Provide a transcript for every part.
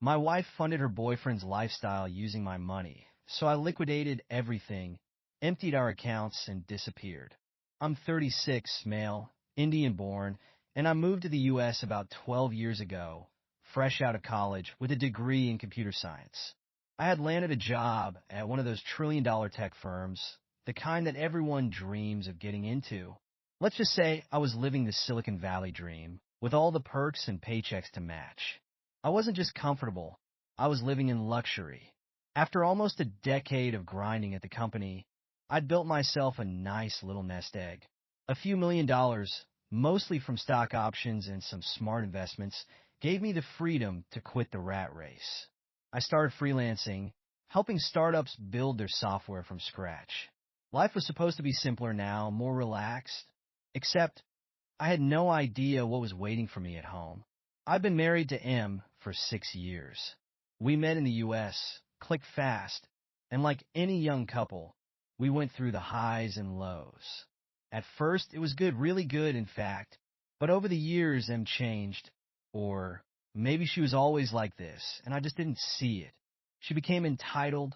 My wife funded her boyfriend's lifestyle using my money, so I liquidated everything, emptied our accounts, and disappeared. I'm 36, male, Indian-born, and I moved to the U.S. about 12 years ago, fresh out of college with a degree in computer science. I had landed a job at one of those trillion-dollar tech firms, the kind that everyone dreams of getting into. Let's just say I was living the Silicon Valley dream, with all the perks and paychecks to match. I wasn't just comfortable, I was living in luxury. After almost a decade of grinding at the company, I'd built myself a nice little nest egg. A few $1 million, mostly from stock options and some smart investments, gave me the freedom to quit the rat race. I started freelancing, helping startups build their software from scratch. Life was supposed to be simpler now, more relaxed, except I had no idea what was waiting for me at home. I've been married to M for 6 years. We met in the U.S., clicked fast, and like any young couple, we went through the highs and lows. At first, it was good, really good, in fact, but over the years, M changed, or maybe she was always like this, and I just didn't see it. She became entitled,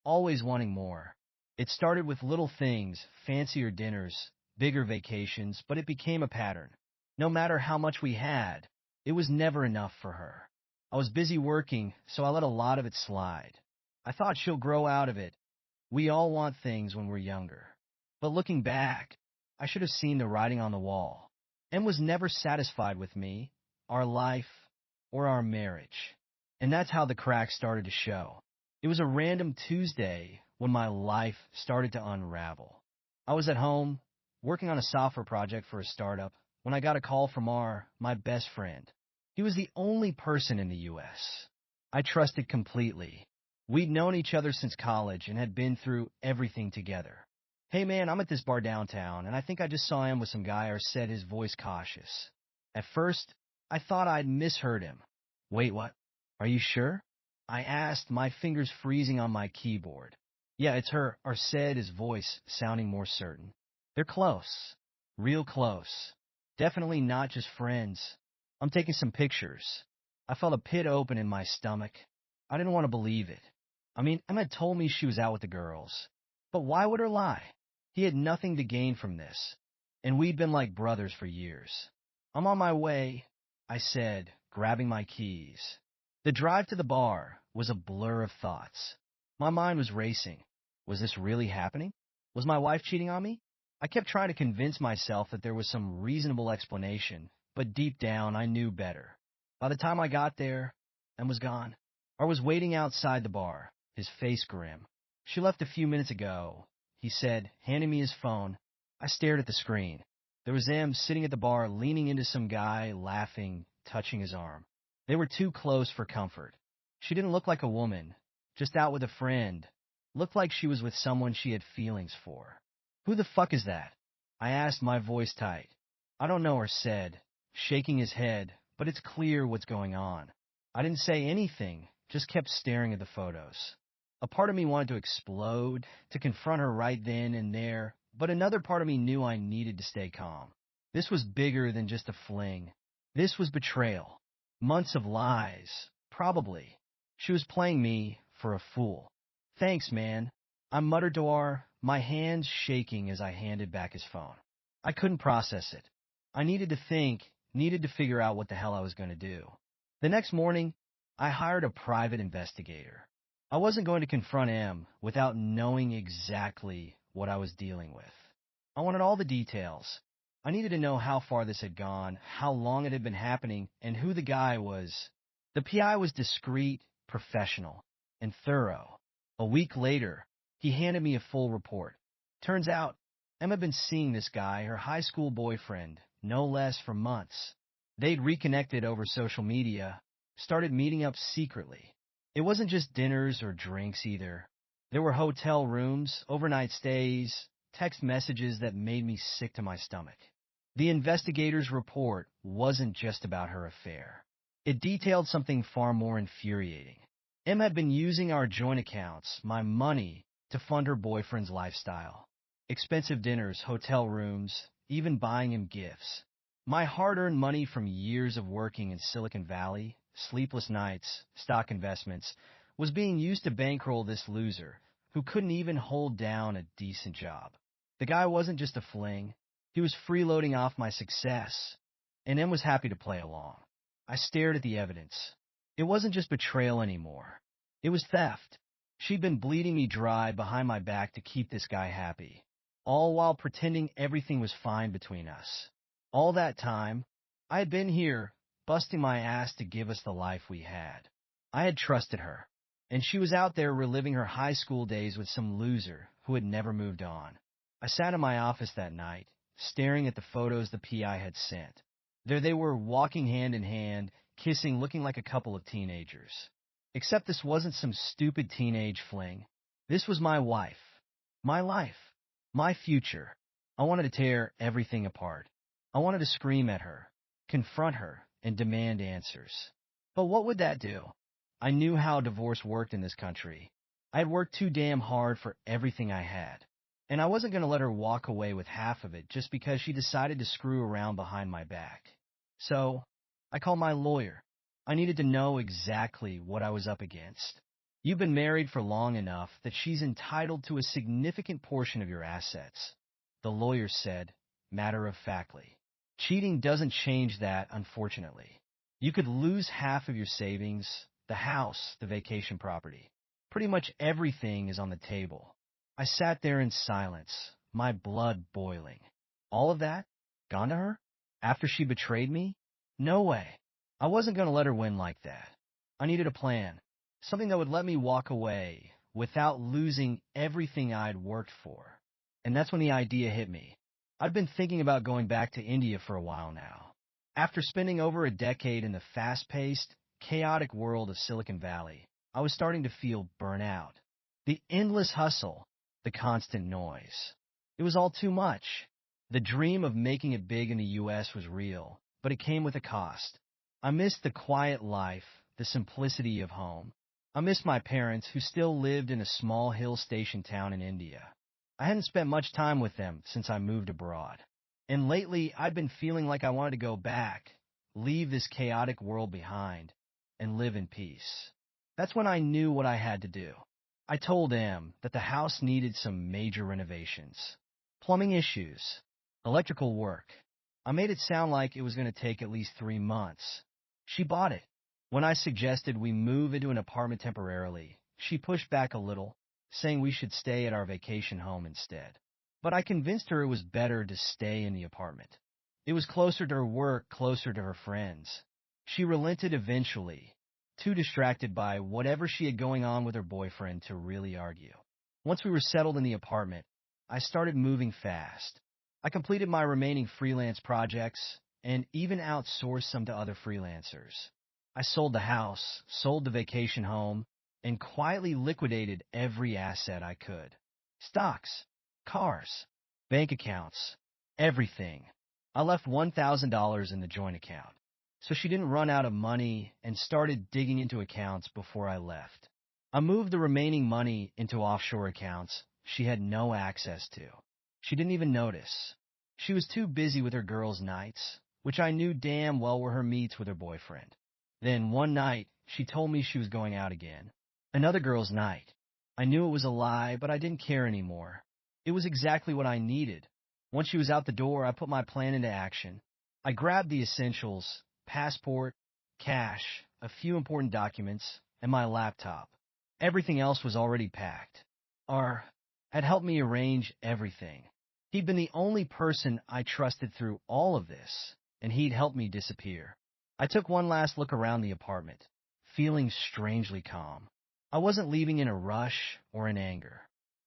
always wanting more. It started with little things, fancier dinners, bigger vacations, but it became a pattern. No matter how much we had, it was never enough for her. I was busy working, so I let a lot of it slide. I thought she'll grow out of it. We all want things when we're younger. But looking back, I should have seen the writing on the wall. M was never satisfied with me, our life, or our marriage. And that's how the cracks started to show. It was a random Tuesday when my life started to unravel. I was at home, working on a software project for a startup, when I got a call from my best friend. He was the only person in the U.S. I trusted completely. We'd known each other since college and had been through everything together. "Hey man, I'm at this bar downtown, and I think I just saw him with some guy," or said, his voice cautious. At first, I thought I'd misheard him. "Wait, what? Are you sure?" I asked, my fingers freezing on my keyboard. "Yeah, it's her," or said, his voice sounding more certain. "They're close. Real close. Definitely not just friends. I'm taking some pictures." I felt a pit open in my stomach. I didn't want to believe it. I mean, Emma had told me she was out with the girls. But why would her lie? He had nothing to gain from this, and we'd been like brothers for years. "I'm on my way," I said, grabbing my keys. The drive to the bar was a blur of thoughts. My mind was racing. Was this really happening? Was my wife cheating on me? I kept trying to convince myself that there was some reasonable explanation, but deep down I knew better. By the time I got there, and was gone. I was waiting outside the bar, his face grim. "She left a few minutes ago," he said, handing me his phone. I stared at the screen. There was M sitting at the bar, leaning into some guy, laughing, touching his arm. They were too close for comfort. She didn't look like a woman, just out with a friend. Looked like she was with someone she had feelings for. "Who the fuck is that?" I asked, my voice tight. "I don't know," or said, shaking his head, "but it's clear what's going on." I didn't say anything, just kept staring at the photos. A part of me wanted to explode, to confront her right then and there, but another part of me knew I needed to stay calm. This was bigger than just a fling. This was betrayal. Months of lies, probably. She was playing me for a fool. "Thanks, man," I muttered to her, my hands shaking as I handed back his phone. I couldn't process it. I needed to think, needed to figure out what the hell I was going to do. The next morning, I hired a private investigator. I wasn't going to confront M without knowing exactly what I was dealing with. I wanted all the details. I needed to know how far this had gone, how long it had been happening, and who the guy was. The PI was discreet, professional, and thorough. A week later, he handed me a full report. Turns out, Emma had been seeing this guy, her high school boyfriend, no less, for months. They'd reconnected over social media, started meeting up secretly. It wasn't just dinners or drinks either. There were hotel rooms, overnight stays, text messages that made me sick to my stomach. The investigator's report wasn't just about her affair. It detailed something far more infuriating. Em had been using our joint accounts, my money, to fund her boyfriend's lifestyle. Expensive dinners, hotel rooms, even buying him gifts. My hard-earned money from years of working in Silicon Valley sleepless nights, stock investments, was being used to bankroll this loser who couldn't even hold down a decent job. The guy wasn't just a fling. He was freeloading off my success, and M was happy to play along. I stared at the evidence. It wasn't just betrayal anymore. It was theft. She'd been bleeding me dry behind my back to keep this guy happy, all while pretending everything was fine between us. All that time, I had been here, busting my ass to give us the life we had. I had trusted her, and she was out there reliving her high school days with some loser who had never moved on. I sat in my office that night, staring at the photos the PI had sent. There they were, walking hand in hand, kissing, looking like a couple of teenagers. Except this wasn't some stupid teenage fling. This was my wife, my life, my future. I wanted to tear everything apart. I wanted to scream at her, confront her, and demand answers. But what would that do? I knew how divorce worked in this country. I had worked too damn hard for everything I had, and I wasn't going to let her walk away with half of it just because she decided to screw around behind my back. So, I called my lawyer. I needed to know exactly what I was up against. You've been married for long enough that she's entitled to a significant portion of your assets, the lawyer said, matter-of-factly. Cheating doesn't change that, unfortunately. You could lose half of your savings, the house, the vacation property. Pretty much everything is on the table. I sat there in silence, my blood boiling. All of that? Gone to her? After she betrayed me? No way. I wasn't going to let her win like that. I needed a plan, something that would let me walk away without losing everything I'd worked for. And that's when the idea hit me. I'd been thinking about going back to India for a while now. After spending over a decade in the fast-paced, chaotic world of Silicon Valley, I was starting to feel burnout. The endless hustle, the constant noise. It was all too much. The dream of making it big in the U.S. was real, but it came with a cost. I missed the quiet life, the simplicity of home. I missed my parents, who still lived in a small hill station town in India. I hadn't spent much time with them since I moved abroad. And lately, I'd been feeling like I wanted to go back, leave this chaotic world behind, and live in peace. That's when I knew what I had to do. I told Em that the house needed some major renovations. Plumbing issues, electrical work. I made it sound like it was going to take at least 3 months. She bought it. When I suggested we move into an apartment temporarily, she pushed back a little, saying we should stay at our vacation home instead. But I convinced her it was better to stay in the apartment. It was closer to her work, closer to her friends. She relented eventually, too distracted by whatever she had going on with her boyfriend to really argue. Once we were settled in the apartment, I started moving fast. I completed my remaining freelance projects and even outsourced some to other freelancers. I sold the house, sold the vacation home, and quietly liquidated every asset I could. Stocks, cars, bank accounts, everything. I left $1,000 in the joint account, so she didn't run out of money, and started digging into accounts before I left. I moved the remaining money into offshore accounts she had no access to. She didn't even notice. She was too busy with her girls' nights, which I knew damn well were her meets with her boyfriend. Then one night, she told me she was going out again. Another girls' night. I knew it was a lie, but I didn't care anymore. It was exactly what I needed. Once she was out the door, I put my plan into action. I grabbed the essentials: passport, cash, a few important documents, and my laptop. Everything else was already packed. R had helped me arrange everything. He'd been the only person I trusted through all of this, and he'd helped me disappear. I took one last look around the apartment, feeling strangely calm. I wasn't leaving in a rush or in anger.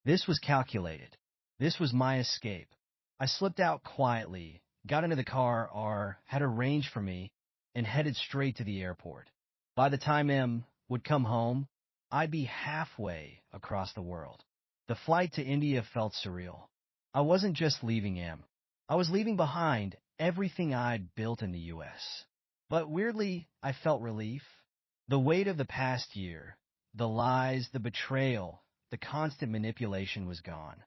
This was calculated. This was my escape. I slipped out quietly, got into the car R had arranged for me, and headed straight to the airport. By the time M would come home, I'd be halfway across the world. The flight to India felt surreal. I wasn't just leaving M. I was leaving behind everything I'd built in the U.S. But weirdly, I felt relief. The weight of the past year, the lies, the betrayal, the constant manipulation was gone.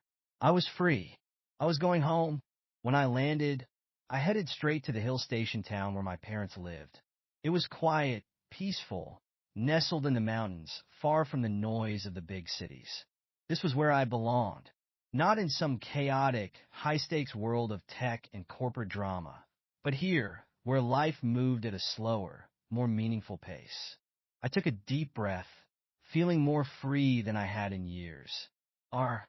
I was free. I was going home. When I landed, I headed straight to the hill station town where my parents lived. It was quiet, peaceful, nestled in the mountains, far from the noise of the big cities. This was where I belonged, not in some chaotic, high-stakes world of tech and corporate drama, but here, where life moved at a slower, more meaningful pace. I took a deep breath, feeling more free than I had in years. R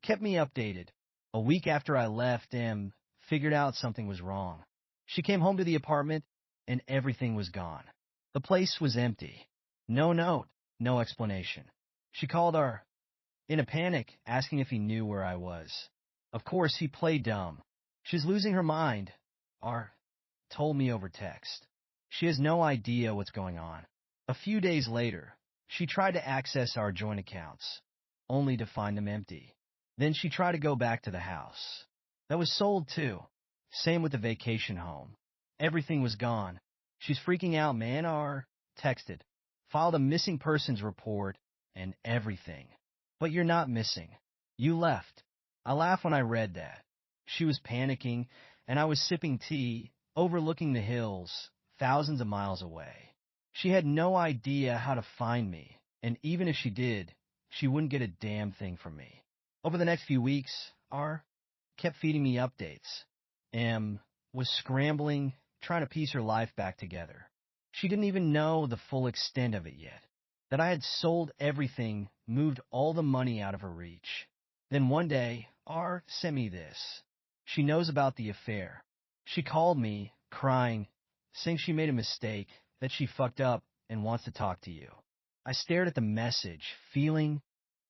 kept me updated. A week after I left, M figured out something was wrong. She came home to the apartment, and everything was gone. The place was empty. No note, no explanation. She called R in a panic, asking if he knew where I was. Of course, he played dumb. She's losing her mind. R told me over text. She has no idea what's going on. A few days later, she tried to access our joint accounts, only to find them empty. Then she tried to go back to the house. That was sold too. Same with the vacation home. Everything was gone. She's freaking out, man. R texted. Filed a missing persons report and everything. But you're not missing. You left. I laughed when I read that. She was panicking, and I was sipping tea, overlooking the hills, thousands of miles away. She had no idea how to find me, and even if she did, she wouldn't get a damn thing from me. Over the next few weeks, R kept feeding me updates. M was scrambling, trying to piece her life back together. She didn't even know the full extent of it yet. That I had sold everything, moved all the money out of her reach. Then one day, R sent me this. She knows about the affair. She called me, crying, saying she made a mistake, that she fucked up and wants to talk to you. I stared at the message, feeling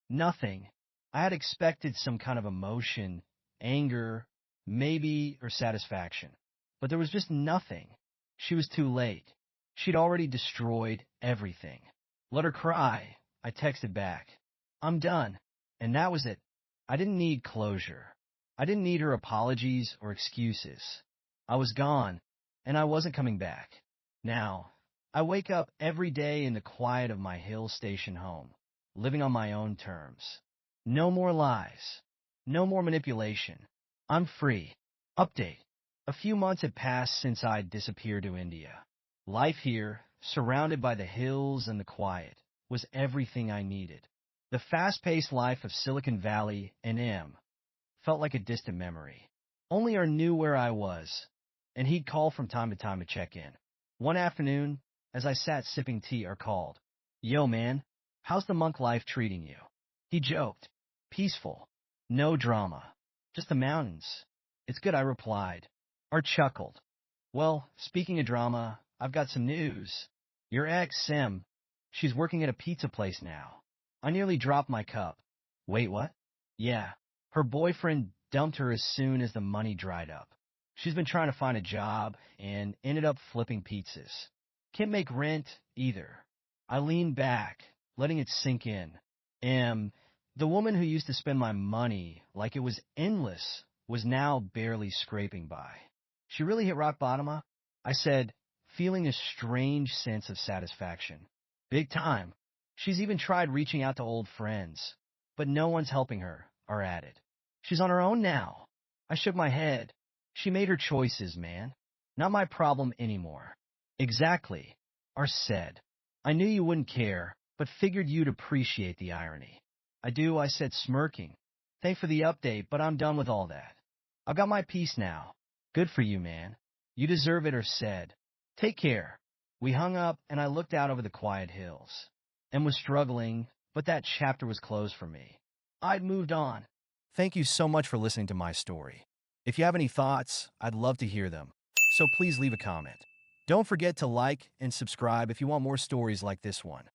nothing. I had expected some kind of emotion, anger, maybe, or satisfaction. But there was just nothing. She was too late. She'd already destroyed everything. Let her cry. I texted back. I'm done. And that was it. I didn't need closure. I didn't need her apologies or excuses. I was gone, and I wasn't coming back. Now, I wake up every day in the quiet of my hill station home, living on my own terms. No more lies. No more manipulation. I'm free. Update. A few months had passed since I'd disappeared to India. Life here, surrounded by the hills and the quiet, was everything I needed. The fast-paced life of Silicon Valley and M felt like a distant memory. Only R knew where I was, and he'd call from time to time to check in. One afternoon, as I sat sipping tea, R called. Yo, man, how's the monk life treating you? He joked. Peaceful. No drama. Just the mountains. It's good, I replied. R chuckled. Well, speaking of drama, I've got some news. Your ex, Sim, she's working at a pizza place now. I nearly dropped my cup. Wait, what? Yeah, her boyfriend dumped her as soon as the money dried up. She's been trying to find a job and ended up flipping pizzas. Can't make rent either. I leaned back, letting it sink in. The woman who used to spend my money like it was endless was now barely scraping by. She really hit rock bottom, huh? I said, feeling a strange sense of satisfaction. Big time. She's even tried reaching out to old friends, but no one's helping her, R added. She's on her own now. I shook my head. She made her choices, man. Not my problem anymore. Exactly, R said. I knew you wouldn't care, but figured you'd appreciate the irony. I do, I said, smirking. Thanks for the update, but I'm done with all that. I've got my peace now. Good for you, man. You deserve it, R said. Take care. We hung up, and I looked out over the quiet hills. And was struggling, but that chapter was closed for me. I'd moved on. Thank you so much for listening to my story. If you have any thoughts, I'd love to hear them. So please leave a comment. Don't forget to like and subscribe if you want more stories like this one.